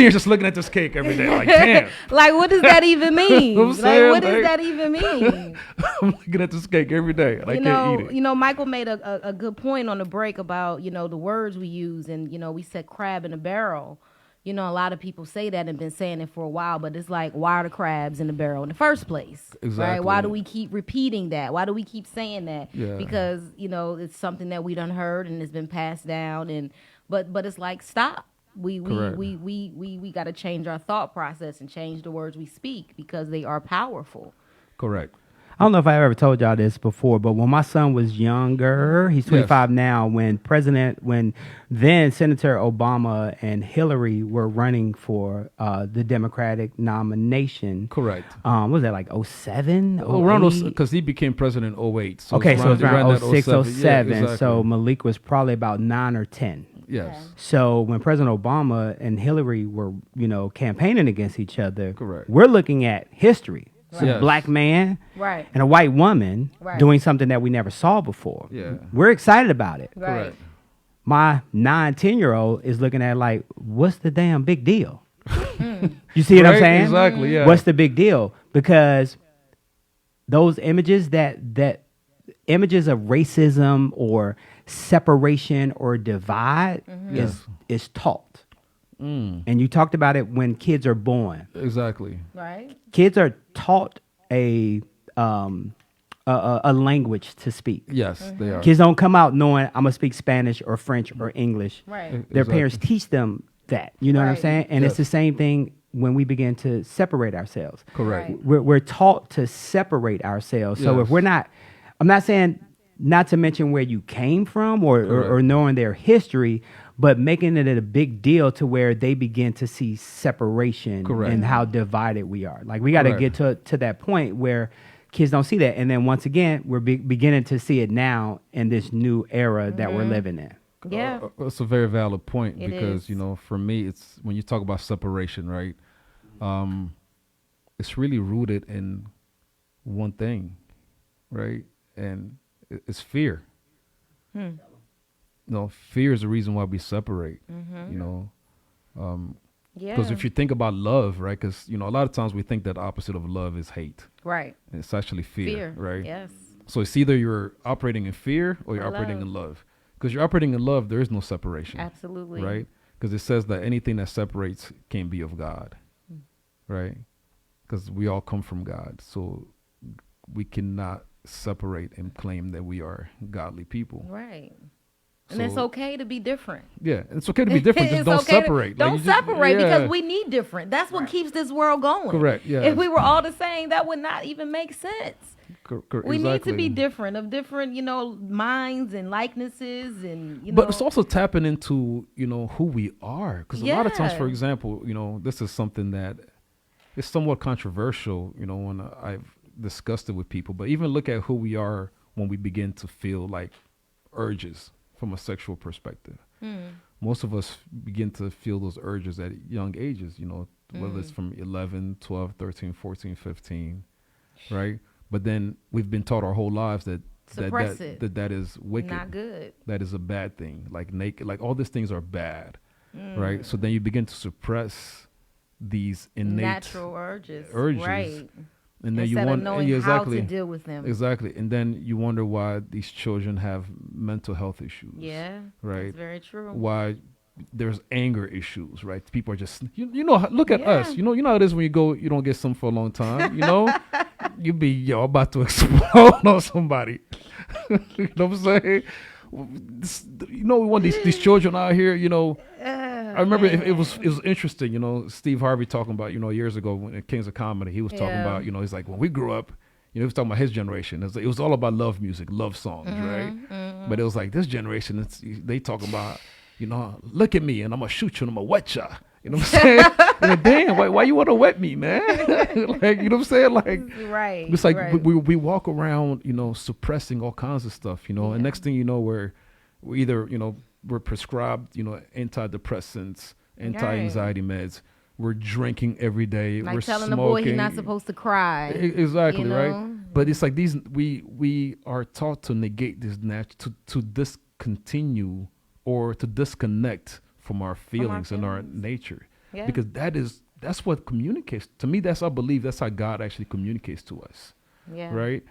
here just looking at this cake every day, like, damn. Like, what does that even mean? I'm Like, saying, what does like- that even mean? I'm looking at this cake every day, and I can't eat it. You know, Michael made a good point on the break about, you know, the words we use, and, you know, we said crab in a barrel. You know, a lot of people say that and been saying it for a while, but it's like, why are the crabs in the barrel in the first place? Right? Exactly. Why do we keep repeating that? Why do we keep saying that? Yeah. Because, you know, it's something that we done heard and it's been passed down, and but it's like, stop. We Correct. got to change our thought process and change the words we speak because they are powerful. Correct. I don't know if I ever told y'all this before, but when my son was younger, he's 25 now, when then Senator Obama and Hillary were running for the Democratic nomination. Correct. What was that, like 07? Around, because he became president in 08. So okay, so it's around 06, 07. Yeah, exactly. So Malik was probably about 9 or 10. Yes. So when President Obama and Hillary were, campaigning against each other, correct, we're looking at history. Right. Yes. A black man right. and a white woman right. doing something that we never saw before. Yeah. We're excited about it. Right. Correct. My 9-10-year-old is looking at like, what's the damn big deal? You see what I'm saying? Exactly, yeah. What's the big deal? Because those images that images of racism or separation or divide is taught. And you talked about it when kids are born. Exactly. Right. Kids are taught a language to speak. Yes, they are. Kids don't come out knowing I'm gonna speak Spanish or French or English. Right. Their parents teach them that. You know what I'm saying? And it's the same thing when we begin to separate ourselves. Correct. Right. We're taught to separate ourselves. So if we're not, I'm not saying not to mention where you came from or knowing their history, but making it a big deal to where they begin to see separation and how divided we are. Like we got to get to that point where kids don't see that. And then once again, we're beginning to see it now in this new era that we're living in. Yeah. It's a very valid point It because, is. For me, it's when you talk about separation, right? It's really rooted in one thing, right? And it's fear. Fear is the reason why we separate, because if you think about love, right? Because, a lot of times we think that the opposite of love is hate. Right. And it's actually fear, right? Yes. So it's either you're operating in fear or you're operating in love. Because you're operating in love, there is no separation. Absolutely. Right? Because it says that anything that separates can't be of God. Right? Because we all come from God. So we cannot separate and claim that we are godly people. Right. And it's okay to be different. Yeah, it's okay to be different. Just don't separate. Don't separate because we need different. That's what keeps this world going. Correct. Yeah. If we were all the same, that would not even make sense. We need to be different, of different, minds and likenesses and, But it's also tapping into, who we are. Because a lot of times, for example, this is something that is somewhat controversial, when I've discussed it with people. But even look at who we are when we begin to feel like urges from a sexual perspective. Most of us begin to feel those urges at young ages, whether it's from 11, 12, 13, 14, 15, right? But then we've been taught our whole lives that that is wicked. Not good. That is a bad thing. Like naked, like all these things are bad, right? So then you begin to suppress these innate natural urges. Right. And then instead you of knowing how to deal with them. Exactly. And then you wonder why these children have mental health issues. Yeah. Right. That's very true. Why there's anger issues, right? People are just, look at us. You know how it is when you go, you don't get something for a long time, you be, about to explode on somebody. You know what I'm saying? We want these children out here, I remember it was interesting, Steve Harvey talking about, years ago when Kings of Comedy, he was talking about, he's like, when we grew up, he was talking about his generation. It was all about love music, love songs, right? But it was like this generation, they talk about, look at me and I'm gonna shoot you and I'm gonna wet ya. You know what I'm saying? Like, damn, why you want to wet me, man? Like, you know what I'm saying? Like, right. It's like we walk around, suppressing all kinds of stuff, and next thing you know, we're either, we're prescribed, antidepressants, anti-anxiety meds. We're drinking every day. Like we're telling smoking. the boy he's not supposed to cry. Exactly, right? But it's like we are taught to negate this, to discontinue or to disconnect from our feelings and our nature. Yeah. Because that's what communicates. To me, I believe that's how God actually communicates to us. Yeah. Right?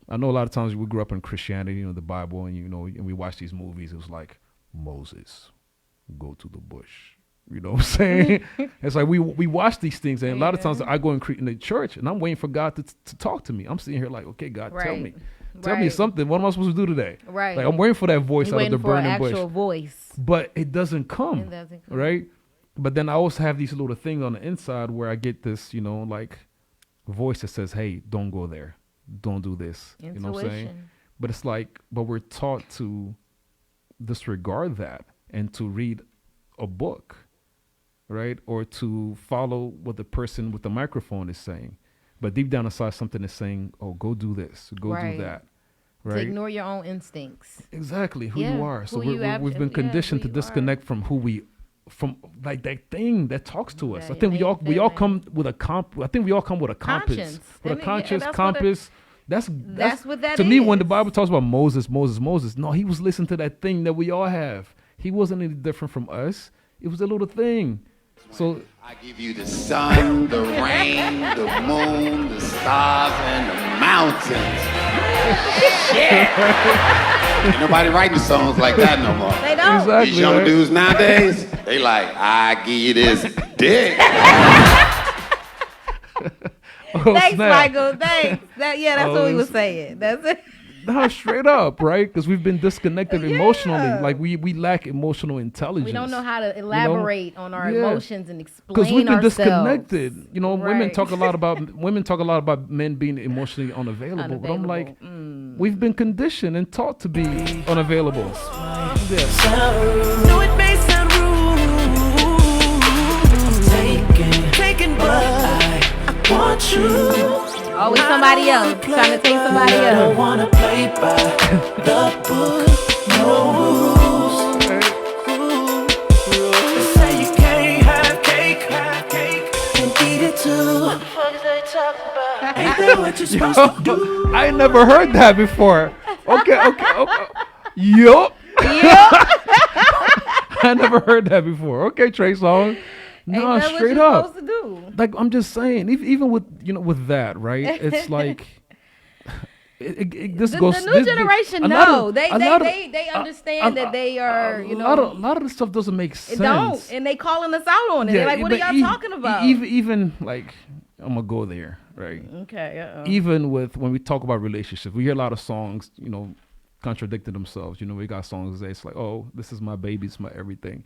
I know a lot of times we grew up in Christianity, the Bible, and and we watch these movies. It was like, Moses, go to the bush. You know what I'm saying? It's like we watch these things, and a lot of times I go in the church, and I'm waiting for God to talk to me. I'm sitting here like, okay, God, tell me something. What am I supposed to do today? Right. Like I'm waiting for that voice out of the burning bush. Actual voice. But it doesn't come. Right? But then I also have these little things on the inside where I get this, like voice that says, hey, don't go there. don't do this. Intuition. You know what I'm saying? But it's like, but we're taught to disregard that and to read a book, right? Or to follow what the person with the microphone is saying. But deep down inside, something is saying, oh, go do this, go do that. Right? To ignore your own instincts. Exactly, who you are. So we've been yeah, conditioned to disconnect from from like that thing that talks to us. I think we all come with a compass, with a conscious compass. That's what that to me, when the is. Bible talks about Moses, no, he was listening to that thing that we all have. He wasn't any different from us. It was a little thing. So I give you the sun, the rain, the moon, the stars, and the mountains. Ain't nobody writing songs like that no more. They don't. Exactly, These young right? dudes nowadays, they like, I give you this dick. Oh, Thanks, snap. Michael. Thanks. That's what we were saying. That's it. No, straight up, right? Because we've been disconnected emotionally. Like we lack emotional intelligence. We don't know how to elaborate on our emotions and explain because we've been ourselves. disconnected. You know, women Right. talk a lot about men being emotionally unavailable. But I'm like, we've been conditioned and taught to be unavailable. No, it may sound rude. I'm taking, but I want you. Always somebody else. Trying to take somebody I don't else. wanna play by the book. No rules. They say you can't have cake and eat it too. What the fuck is they talking about? Ain't that what you're supposed to do? I never heard that before. Okay. Yup. I never heard that before. Okay, Trey Songz. No, Ain't that straight what you're up. supposed to do? Like I'm just saying, even with with that, right? It's like this The goes. new generation, no, they understand that they are, a lot of the stuff doesn't make sense. It don't, and they calling us out on it. They're like, what are y'all talking about? Even like I'm gonna go there, right? Okay. Even with when we talk about relationships, we hear a lot of songs, contradicting themselves. We got songs that it's like, oh, this is my baby, it's my everything.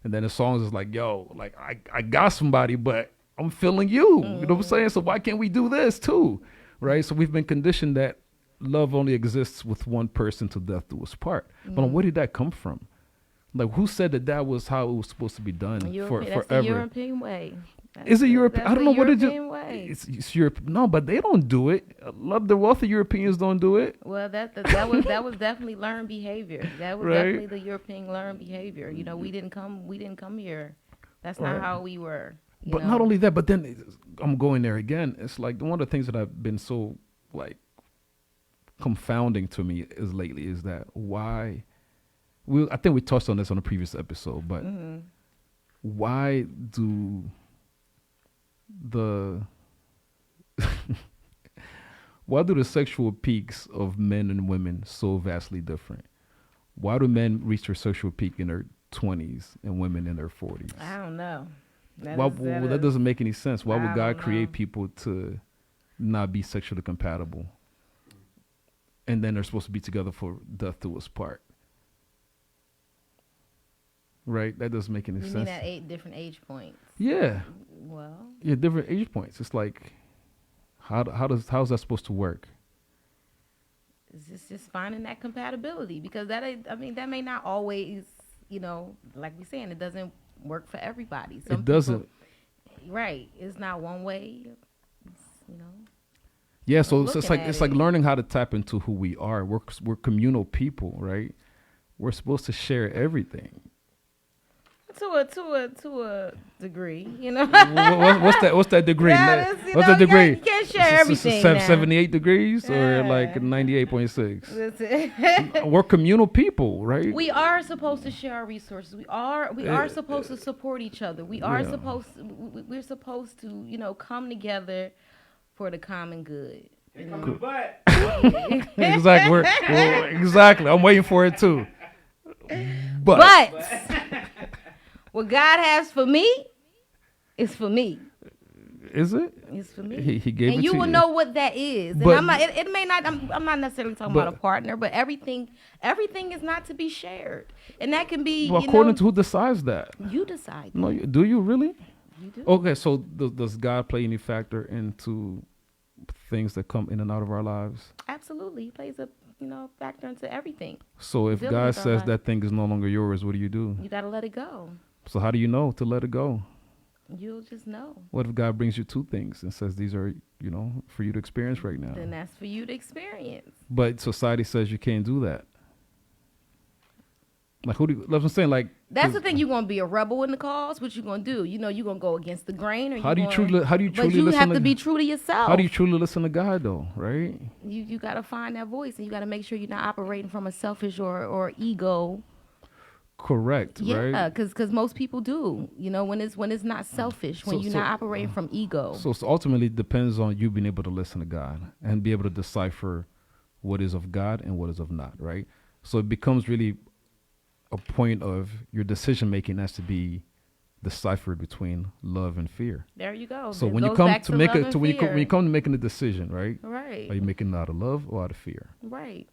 And then the songs is like, yo, like I got somebody, but I'm feeling you. You know what I'm saying? So why can't we do this too? Right? So we've been conditioned that love only exists with one person till death do us part. But where did that come from? Like who said that was how it was supposed to be done That's forever? the European way. Is it European? I don't know what it is. Way. It's Europe. No, but they don't do it. A lot of the wealthy Europeans don't do it. Well, that was definitely learned behavior. That was Right. definitely the European learned behavior. We didn't come here. That's not how we were. But not only that, but then I'm going there again. It's like one of the things that I've been so like confounding to me is that why I think we touched on this on a previous episode, but why do why do the sexual peaks of men and women so vastly different? Why do men reach their sexual peak in their 20s and women in their 40s? I don't know. That doesn't make any sense. Why would God create people to not be sexually compatible? And then they're supposed to be together for death do us part. Right? That doesn't make any sense. You mean at 8 different age points? Yeah. Well. Yeah, different age points. It's like, how's that supposed to work? It's just finding that compatibility, because that may not always, like we're saying, it doesn't work for everybody. It doesn't. Right. It's not one way. Yeah, so it's like learning how to tap into who we are. We're communal people, right? We're supposed to share everything. To a degree, What's that degree? Yeah, What's that degree? You can't share everything. 78 degrees or like 98.6. We're communal people, right? We are supposed to share our resources. We are supposed to support each other. We're supposed to come together for the common good. Exactly. Exactly. I'm waiting for it too. But what God has for me is for me. Is it? It's for me. He gave it to you. And you will know what that is. But, and I'm not necessarily talking about a partner, but everything is not to be shared. And that can be, according to who decides that? You decide. No, do you really? You do. Okay, so does God play any factor into things that come in and out of our lives? Absolutely. He plays a factor into everything. So if Dealing God with our says life. that thing is no longer yours, what do you do? You got to let it go. So how do you know to let it go? You'll just know. What if God brings you two things and says these are, for you to experience right now? Then that's for you to experience. But society says you can't do that. Like, that's what I'm saying. Like, That's the thing. You're gonna be a rebel in the cause. What you gonna do? You're gonna go against the grain. Or how do you But truly you listen have to be true to yourself. How do you truly listen to God, though? Right? You gotta find that voice, and you gotta make sure you're not operating from a selfish or ego. Correct. Yeah, right? because most people do. When it's not selfish, when you're not operating from ego. So ultimately, it depends on you being able to listen to God and be able to decipher what is of God and what is of not. Right? So it becomes really a point of your decision making has to be deciphered between love and fear. There you go. So It when you goes come back to make it, when fear. you come to making a decision, right? Right. Are you making it out of love or out of fear? Right.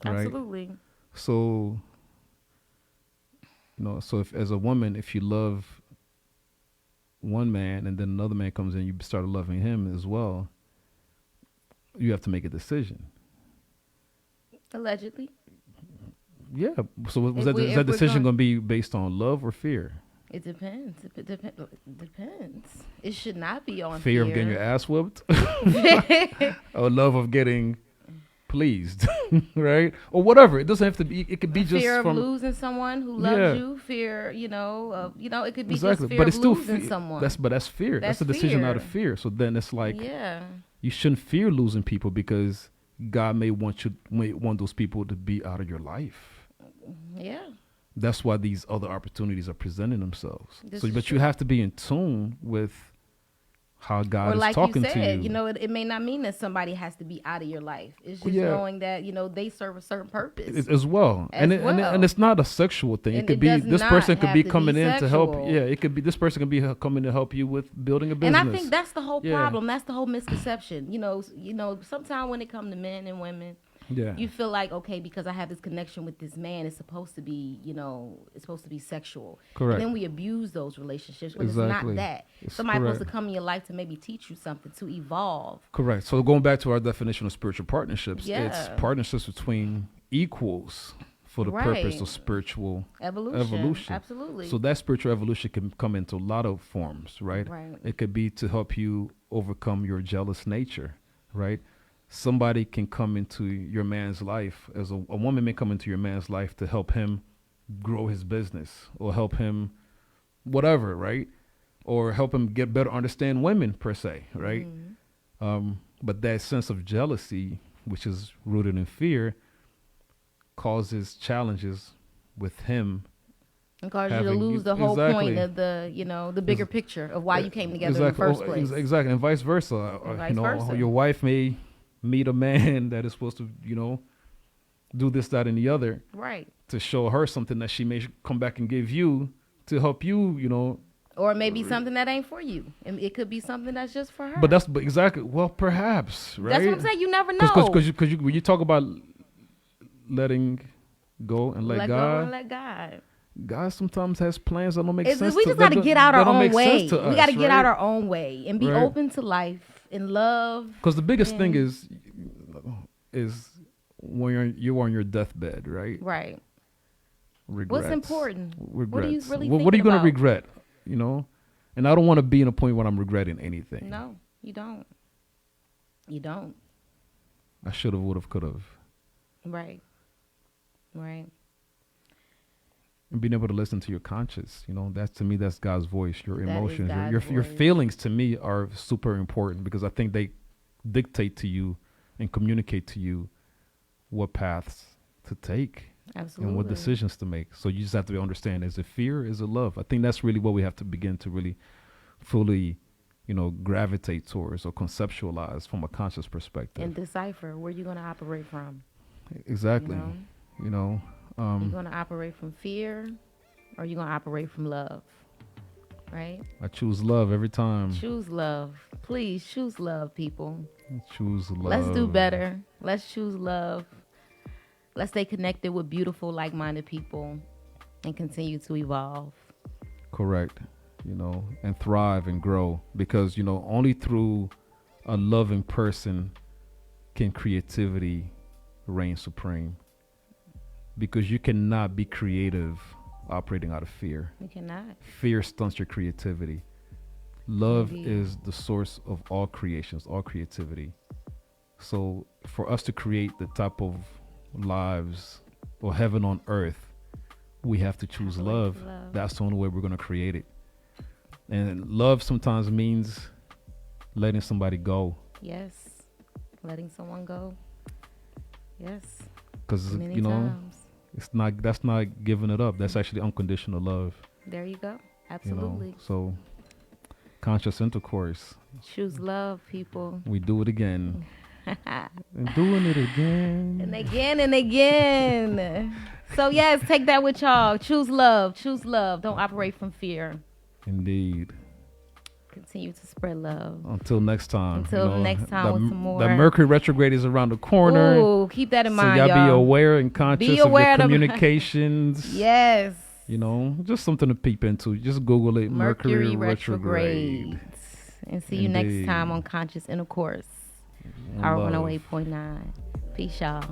Right? Absolutely. So, so if as a woman, if you love one man and then another man comes in, you start loving him as well, you have to make a decision. Allegedly. Yeah. So is that decision going to be based on love or fear? It depends. It depends. It should not be on fear of getting your ass whooped, or love of getting pleased, right? Or whatever. It doesn't have to be. It could be just fear of from losing someone who loves you. Fear, it could be exactly. just fear But it's of still losing someone. That's fear. That's a decision out of fear. So then it's like, you shouldn't fear losing people because God may want those people to be out of your life. Yeah. That's why these other opportunities are presenting themselves. But true. you have to be in tune with how God is talking to you. It may not mean that somebody has to be out of your life. It's just knowing that, they serve a certain purpose. As well. And it's not a sexual thing. And it could be, this person could be coming in to help. sexual. Yeah, it could be, this person could be coming to help you with building a business. And I think that's the whole problem. That's the whole misconception. Sometimes when it comes to men and women, you feel like, okay, because I have this connection with this man, it's supposed to be, it's supposed to be sexual. Correct. And then we abuse those relationships when Exactly. it's not that. Somebody's supposed to come in your life to maybe teach you something, to evolve. Correct. So going back to our definition of spiritual partnerships, Yeah. it's partnerships between equals for the purpose of spiritual evolution. Absolutely. So that spiritual evolution can come into a lot of forms, right? It could be to help you overcome your jealous nature, right? Somebody can come into your man's life, as a woman may come into your man's life to help him grow his business or help him whatever, right? Or help him get better understand women per se, right? But that sense of jealousy, which is rooted in fear, causes challenges with him. And cause you to lose the whole point of the bigger picture of why you came together in the first place. Exactly, and vice versa. Your wife may meet a man that is supposed to, do this, that, and the other. Right. To show her something that she may come back and give you to help you, Or maybe something that ain't for you. And it could be something that's just for her. But exactly. Well, perhaps, right? That's what I'm saying. You never know. Because when you talk about letting go and let God. Go and let God. God sometimes has plans that don't make sense. We just got to get out our own way. We got to get out right? our own way and be open to life and love. Because the biggest thing is when you're on your deathbed, right? Right. Regrets. What's important? Regrets. What are you really What are you going to regret? And I don't want to be in a point where I'm regretting anything. No, you don't. You don't. I should have, would have, could have. Right. Right. And being able to listen to your conscience, that's to me, that's God's voice. Your emotions, your voice. feelings to me are super important because I think they dictate to you and communicate to you what paths to take. Absolutely. And what decisions to make. So you just have to understand, is it fear? Is it love? I think that's really what we have to begin to really fully, gravitate towards or conceptualize from a conscious perspective. And decipher where you're going to operate from. Exactly. You're going to operate from fear or you're going to operate from love. Right? I choose love every time. Choose love. Please choose love, people. Choose love. Let's do better. Let's choose love. Let's stay connected with beautiful, like-minded people and continue to evolve. Correct. And thrive and grow because, only through a loving person can creativity reign supreme? Because you cannot be creative operating out of fear. You cannot. Fear stunts your creativity. Love Indeed. is the source of all creations, all creativity. So for us to create the type of lives or heaven on earth, we have to choose love. That's the only way we're going to create it. And love sometimes means letting somebody go. Yes. Letting someone go. Yes. Because, Many you know, times. that's not giving it up. That's actually unconditional love. There you go. You Absolutely. know? So conscious intercourse. Choose love, people. We do it again. And doing it again. And again and again. So yes, take that with y'all. Choose love. Choose love. Don't operate from fear. Indeed. Continue to spread love. Until next time. Until next time with some more. The Mercury retrograde is around the corner. Ooh, keep that in mind, So y'all be y'all. aware and conscious Be of aware your of the- communications. Yes. You know, just something to peep into. Just Google it. Mercury retrograde. And see you next Indeed. time on Conscious Intercourse. One Power love. 108.9. Peace, y'all.